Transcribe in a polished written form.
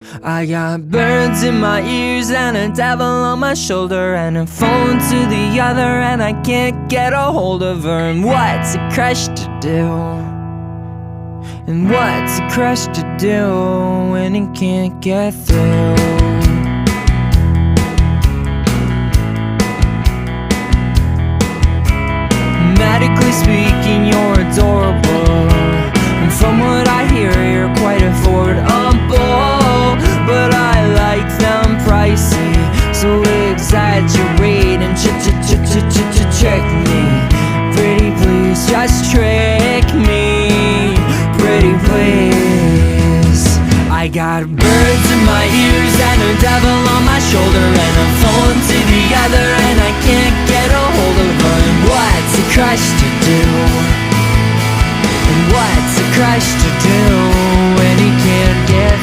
I got birds in my ears and a devil on my shoulder, and a phone to the other, and I can't get a hold of her. And what's a crush to do? And what's a crush to do when he can't get through? Medically speaking, you're adorable, and from what I hear, you're quite affordable. But I like them pricey, so exaggerate and check me. Pretty please, just trick me. Pretty please. I got birds in my ears and a devil on my shoulder, and a phone to the other, and I can't get a hold of her. And what's a crush to do? And what's a crush to do when he can't get